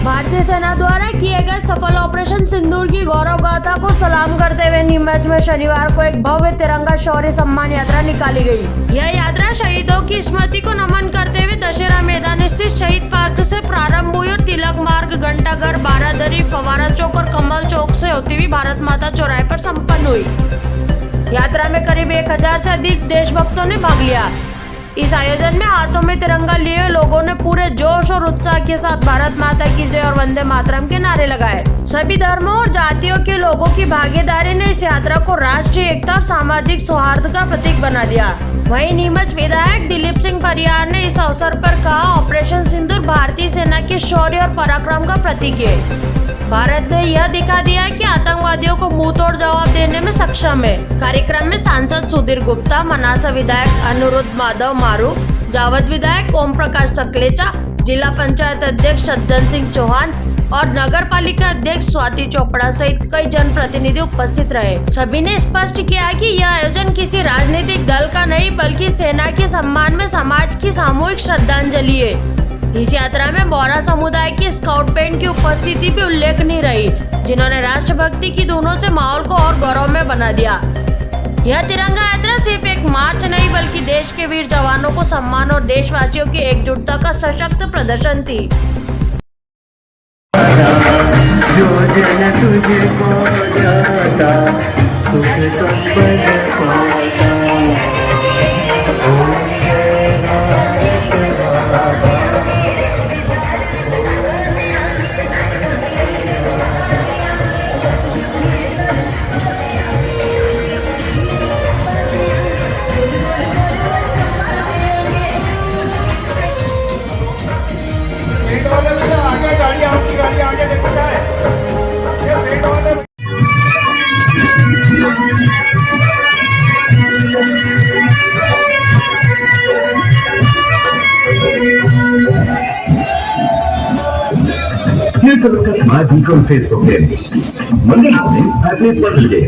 भारतीय सेना द्वारा किए गए सफल ऑपरेशन सिंदूर की गौरव गाथा को सलाम करते हुए नीमच में शनिवार को एक भव्य तिरंगा शौर्य सम्मान यात्रा निकाली गई। यह यात्रा शहीदों की स्मृति को नमन करते हुए दशहरा मैदान स्थित शहीद पार्क से प्रारंभ हुई और तिलक मार्ग, घंटाघर, बारादरी, फवारा चौक और कमल चौक से होती हुई भारत माता चौराहे पर संपन्न हुई। यात्रा में करीब 1000 से अधिक देशभक्तों ने भाग लिया। इस आयोजन में हाथों में तिरंगा लिए लोगों ने पूरे जोश और उत्साह के साथ भारत माता की जय और वंदे मातरम के नारे लगाए। सभी धर्मों और जातियों के लोगों की भागीदारी ने इस यात्रा को राष्ट्रीय एकता और सामाजिक सौहार्द का प्रतीक बना दिया। वहीं नीमच विधायक दिलीप सिंह परियार ने इस अवसर पर कहा, ऑपरेशन सिंदूर भारतीय सेना के शौर्य और पराक्रम का प्रतीक है। भारत ने यह दिखा दिया कि आतंकवादियों को मुंह तोड़ जवाब देने में सक्षम है। कार्यक्रम में सांसद सुधीर गुप्ता, मनासा विधायक अनुरुद्ध माधव मारू, जावद विधायक ओम प्रकाश सकलेचा, जिला पंचायत अध्यक्ष सज्जन सिंह चौहान और नगर पालिका अध्यक्ष स्वाति चोपड़ा सहित कई जनप्रतिनिधि उपस्थित रहे। सभी ने स्पष्ट किया कि यह आयोजन किसी राजनीतिक दल का नहीं बल्कि सेना के सम्मान में समाज की सामूहिक श्रद्धांजलि है। इस यात्रा में बोहरा समुदाय की स्काउट बैंड की उपस्थिति भी उल्लेखनीय रही, जिन्होंने राष्ट्रभक्ति की धुनों से माहौल को और गौरव में बना दिया। यह तिरंगा यात्रा सिर्फ एक मार्च नहीं बल्कि देश के वीर जवानों को सम्मान और देशवासियों की एकजुटता का सशक्त प्रदर्शन थी। जो जन तुझको जाता सुख संपन्न पाता। आज ही कल फेसबुक पे मंदिर में ऐसे बदल गए।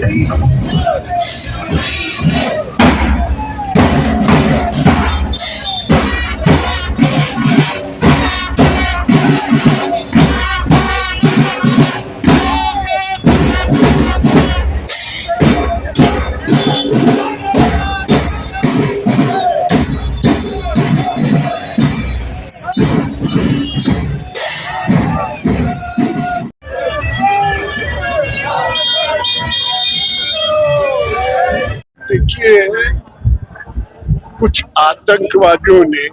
देखिए, कुछ आतंकवादियों ने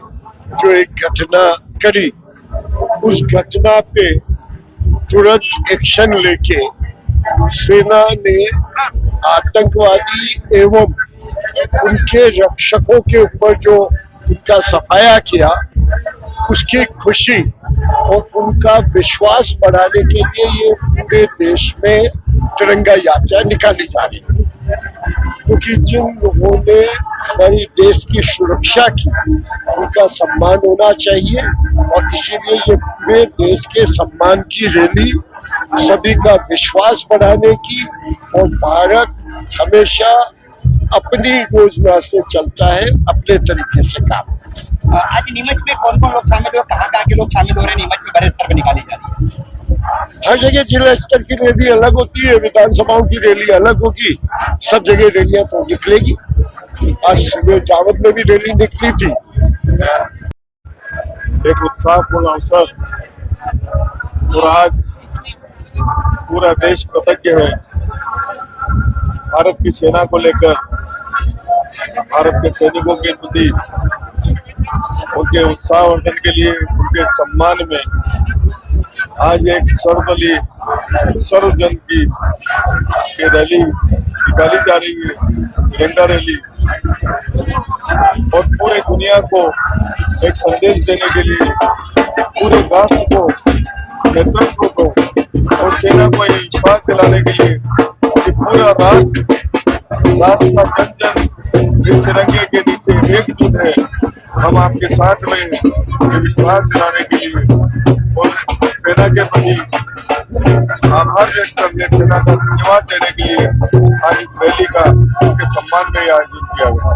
जो एक घटना करी, उस घटना पे तुरंत एक्शन लेके सेना ने आतंकवादी एवं उनके रक्षकों के ऊपर जो उनका सफाया किया, उसकी खुशी और उनका विश्वास बढ़ाने के लिए ये पूरे देश में तिरंगा यात्रा निकाली जा रही है। क्योंकि जिन लोगों ने हमारी देश की सुरक्षा की, उनका सम्मान होना चाहिए और इसीलिए ये पूरे देश के सम्मान की रैली, सभी का विश्वास बढ़ाने की, और भारत हमेशा अपनी योजना से चलता है, अपने तरीके से काम। आज नीमच में कौन कौन लोग शामिल हुए, कहाँ के लोग शामिल हो रहे हैं? नीमच में बड़े स्तर पर निकाली जा रही है। हर जगह जिला स्तर की रैली अलग होती है, विधानसभाओं की रैली अलग होगी, सब जगह रैलियां तो निकलेगी। आज सुबह जावद में भी रैली निकली थी। एक उत्साहपूर्ण अवसर, और आज पूरा देश कृतज्ञ है भारत की सेना को लेकर, भारत के सैनिकों के प्रति उनके उत्साहवर्धन के लिए, उनके सम्मान में आज एक सर्वदलीय सर्वजन की रैली निकाली जा रही है, तिरंगा रैली, और पूरे दुनिया को एक संदेश देने के लिए, पूरे राष्ट्र को, नेतृत्व को और सेना को ये विश्वास दिलाने के लिए कि पूरा राष्ट्र का जन इस तिरंगे के नीचे एकजुट है, हम आपके साथ में, ये विश्वास दिलाने के लिए और सेना के प्रति आभार व्यक्त करने, सेना का धन्यवाद देने के लिए आज इस रैली का उनके सम्मान में आयोजित किया गया।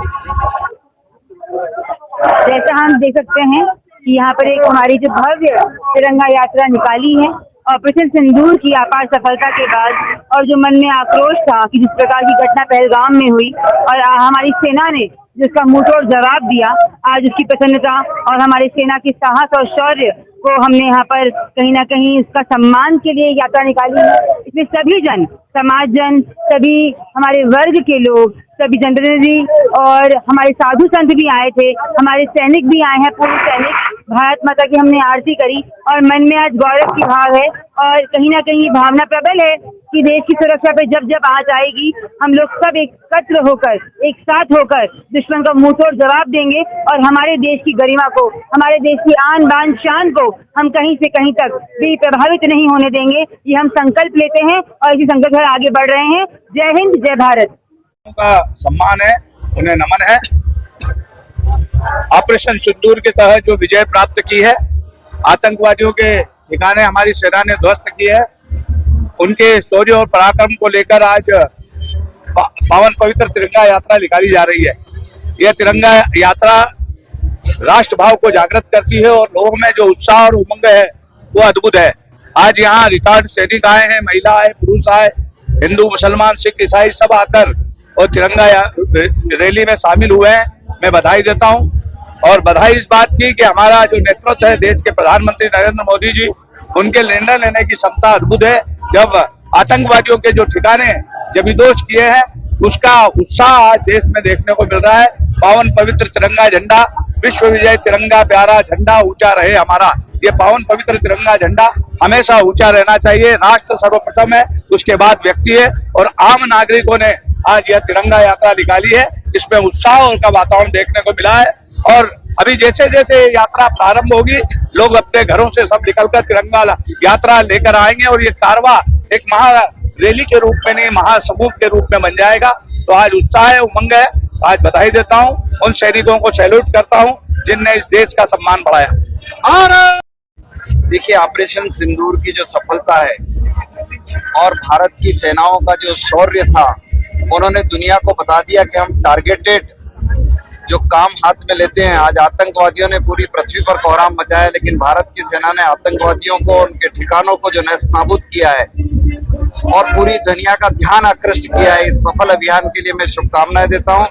जैसा हम देख सकते हैं कि यहाँ पर एक हमारी जो भव्य तिरंगा यात्रा निकाली है ऑपरेशन सिंदूर की अपार सफलता के बाद, और जो मन में आक्रोश था कि जिस प्रकार की घटना पहलगाम में हुई और हमारी सेना ने जिसका मुंहतोड़ जवाब दिया, आज उसकी प्रसन्नता और हमारी सेना की साहस और शौर्य को हमने यहाँ पर कहीं ना कहीं इसका सम्मान के लिए यात्रा निकाली है। इसमें सभी जन, समाज जन, सभी हमारे वर्ग के लोग, सभी जनप्रतिनिधि और हमारे साधु संत भी आए थे, हमारे सैनिक भी आए हैं, पूर्व सैनिक, भारत माता की हमने आरती करी और मन में आज गौरव की भाव है और कहीं ना कहीं भावना प्रबल है कि देश की सुरक्षा पे जब जब आँच आएगी हम लोग सब एकत्र होकर, एक साथ होकर दुश्मन का मुंहतोड़ जवाब देंगे और हमारे देश की गरिमा को, हमारे देश की आन बान शान को हम कहीं से कहीं तक भी प्रभावित नहीं होने देंगे। ये हम संकल्प लेते हैं और इसी संकल्प पर आगे बढ़ रहे हैं। जय हिंद, जय भारत। का सम्मान है, उन्हें नमन है। ऑपरेशन सिंदूर के तहत जो विजय प्राप्त की है, आतंकवादियों के ठिकाने हमारी सेना ने ध्वस्त की है, उनके शौर्य और पराक्रम को लेकर आज पावन पवित्र तिरंगा यात्रा निकाली जा रही है। यह तिरंगा यात्रा राष्ट्र भाव को जागृत करती है और लोगों में जो उत्साह और उमंग है वो अद्भुत है। आज यहाँ रिकॉर्ड सैनिक आए हैं, महिला आए, पुरुष आए, हिंदू, मुसलमान, सिख, ईसाई सब आकर और तिरंगा रैली में शामिल हुए हैं। मैं बधाई देता हूं और बधाई इस बात की कि हमारा जो नेतृत्व है देश के प्रधानमंत्री नरेंद्र मोदी जी, उनके निर्णय लेने की क्षमता अद्भुत है। जब आतंकवादियों के जो ठिकाने जब विध्वंस किए हैं उसका उत्साह आज देश में देखने को मिल रहा है। पावन पवित्र तिरंगा झंडा, विश्व विजय तिरंगा प्यारा झंडा ऊंचा रहे हमारा। ये पावन पवित्र तिरंगा झंडा हमेशा ऊंचा रहना चाहिए। राष्ट्र सर्वप्रथम है, उसके बाद व्यक्ति है और आम नागरिकों ने आज यह तिरंगा यात्रा निकाली है। इसमें उत्साह और का वातावरण देखने को मिला है और अभी जैसे जैसे यात्रा प्रारंभ होगी लोग अपने घरों से सब निकलकर तिरंगा यात्रा लेकर आएंगे और ये कारवा एक महा रैली के रूप में नहीं, महासमूह के रूप में बन जाएगा। तो आज उत्साह है, उमंग है। आज बधाई देता हूँ, उन सैनिकों को सैल्यूट करता हूँ जिनने इस देश का सम्मान बढ़ाया। और देखिए, ऑपरेशन सिंदूर की जो सफलता है और भारत की सेनाओं का जो शौर्य था, उन्होंने दुनिया को बता दिया कि हम टारगेटेड जो काम हाथ में लेते हैं। आज आतंकवादियों ने पूरी पृथ्वी पर कोहराम मचाया, लेकिन भारत की सेना ने आतंकवादियों को, उनके ठिकानों को जो नेस्तनाबूद किया है और पूरी दुनिया का ध्यान आकृष्ट किया है। इस सफल अभियान के लिए मैं शुभकामनाएं देता हूं।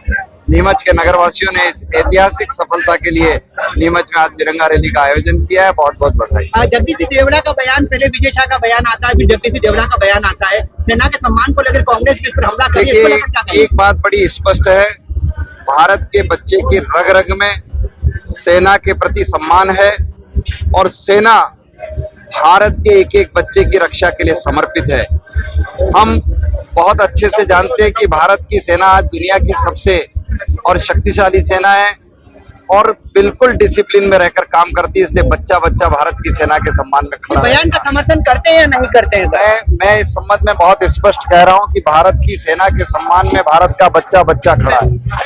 नीमच के नगरवासियों ने इस ऐतिहासिक सफलता के लिए नीमच में आज तिरंगा रैली का आयोजन किया है। बहुत बहुत बधाई। जगदीश सिंह देवड़ा का बयान, पहले विजय शाह का बयान आता है, फिर जगदीश सिंह देवड़ा का बयान आता है। सेना के सम्मान को लेकर कांग्रेस इस पर हमला कर रही है। एक बात बड़ी स्पष्ट है, भारत के बच्चे की रग रग में सेना के प्रति सम्मान है और सेना भारत के एक एक बच्चे की रक्षा के लिए समर्पित है। हम बहुत अच्छे से जानते हैं कि भारत की सेना आज दुनिया की सबसे और शक्तिशाली सेना है और बिल्कुल डिसिप्लिन में रहकर काम करती है। इसलिए बच्चा बच्चा भारत की सेना के सम्मान में खड़ा है। बयान का समर्थन करते हैं या नहीं करते हैं? मैं इस संबंध में बहुत स्पष्ट कह रहा हूं कि भारत की सेना के सम्मान में भारत का बच्चा बच्चा खड़ा है।